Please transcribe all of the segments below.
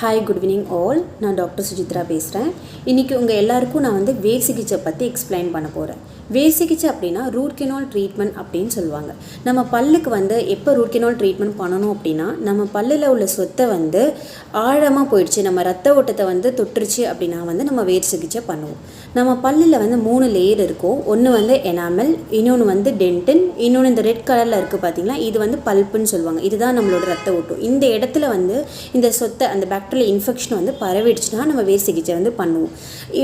Hi good evening all. நான் doctor Suchitra பேசுகிறேன். இன்றைக்கி உங்கள் எல்லாருக்கும் நான் வந்து வேர் சிகிச்சை பற்றி எக்ஸ்பிளைன் பண்ண போகிறேன். வேர் சிகிச்சை அப்படின்னா ரூட் கெனால் ட்ரீட்மெண்ட் அப்படின்னு சொல்லுவாங்க. நம்ம பல்லுக்கு வந்து எப்போ ரூட் கெனால் ட்ரீட்மெண்ட் பண்ணணும் அப்படின்னா, நம்ம பல்லில் உள்ள சொத்தை வந்து ஆழமாக போயிடுச்சு, நம்ம ரத்த ஓட்டத்தை வந்து தொட்டுருச்சு அப்படின்னா வந்து நம்ம வேர் சிகிச்சை பண்ணுவோம். நம்ம பல்லில் வந்து 3 லேயர் இருக்கும். ஒன்று வந்து எனாமல், இன்னொன்று வந்து டென்டின், இன்னொன்று இந்த ரெட் கலரில் இருக்குது பார்த்தீங்களா, இது வந்து பல்ப்புன்னு சொல்லுவாங்க. இதுதான் நம்மளோட ரத்த ஓட்டம். இந்த இடத்துல வந்து இந்த சொத்தை அந்த பாக்டீரியல் இன்ஃபெக்ஷன் வந்து பரவிடுச்சுன்னா நம்ம வேர் சிகிச்சை வந்து பண்ணுவோம்.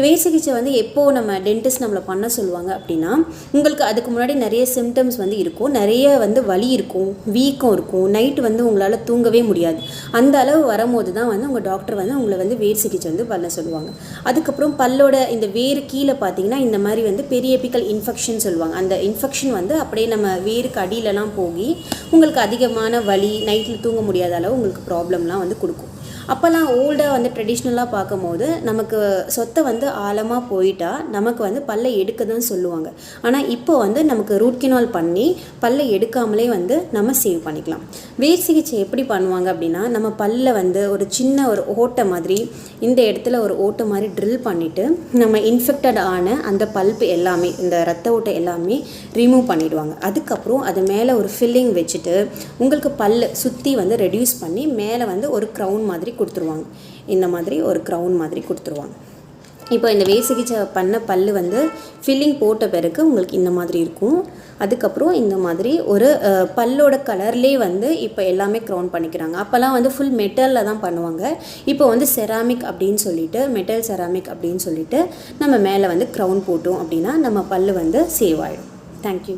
வேர் சிகிச்சை வந்து எப்போது நம்ம டென்டிஸ்ட் நம்மளை பண்ண சொல்லுவாங்க அப்படின்னா, உங்களுக்கு அதுக்கு முன்னாடி நிறைய சிம்டம்ஸ் வந்து இருக்கும், நிறைய வந்து வலி இருக்கும், வீக்கம் இருக்கும், நைட்டு வந்து உங்களால் தூங்கவே முடியாது. அந்த அளவு வரும்போது தான் வந்து உங்கள் டாக்டர் வந்து உங்களை வந்து வேர் சிகிச்சை வந்து பண்ண சொல்லுவாங்க. அதுக்கப்புறம் பல்லோட இந்த வேர் கீழே பார்த்தீங்கன்னா இந்த மாதிரி வந்து பெரியபிக்கல் இன்ஃபெக்ஷன் சொல்லுவாங்க. அந்த இன்ஃபெக்ஷன் வந்து அப்படியே நம்ம வேருக்கு அடியிலலாம் போய் உங்களுக்கு அதிகமான வலி, நைட்டில் தூங்க முடியாத அளவு உங்களுக்கு ப்ராப்ளம்லாம் வந்து கொடுக்கும். அப்போல்லாம் ஓல்டாக வந்து ட்ரெடிஷ்னலாக பார்க்கும்போது நமக்கு சொத்தை வந்து ஆழமாக போயிட்டா நமக்கு வந்து பல்லை எடுக்க தான் சொல்லுவாங்க. ஆனால் இப்போ வந்து நமக்கு ரூட் கெனால் பண்ணி பல்லை எடுக்காமலே வந்து நம்ம சேவ் பண்ணிக்கலாம். வேர் சிகிச்சை எப்படி பண்ணுவாங்க அப்படின்னா, நம்ம பல்லில் வந்து ஒரு சின்ன ஒரு ஓட்டை மாதிரி இந்த இடத்துல ஒரு ஓட்டை மாதிரி ட்ரில் பண்ணிவிட்டு நம்ம இன்ஃபெக்டட் ஆன அந்த பல்ப் எல்லாமே, இந்த ரத்த ஓட்டை எல்லாமே ரிமூவ் பண்ணிவிடுவாங்க. அதுக்கப்புறம் அது மேலே ஒரு ஃபில்லிங் வச்சுட்டு உங்களுக்கு பல்லை சுற்றி வந்து ரெடியூஸ் பண்ணி மேலே வந்து ஒரு க்ரௌன் மாதிரி கொடுத்துருவாங்க. இந்த மாதிரி ஒரு க்ரௌன் மாதிரி கொடுத்துருவாங்க. இப்போ இந்த வேர் சிகிச்சை பண்ண பல்லு வந்து ஃபில்லிங் போட்ட பிறகு உங்களுக்கு இந்த மாதிரி இருக்கும். அதுக்கப்புறம் இந்த மாதிரி ஒரு பல்லோட கலர்லேயே வந்து இப்போ எல்லாமே க்ரௌன் பண்ணிக்கிறாங்க. அப்போல்லாம் வந்து ஃபுல் மெட்டலில் தான் பண்ணுவாங்க. இப்போ வந்து செராமிக் அப்படின்னு சொல்லிட்டு, மெட்டல் செராமிக் அப்படின்னு சொல்லிட்டு நம்ம மேலே வந்து க்ரௌன் போட்டோம் அப்படின்னா நம்ம பல்லு வந்து சேவ் ஆகிடும். தேங்க்யூ.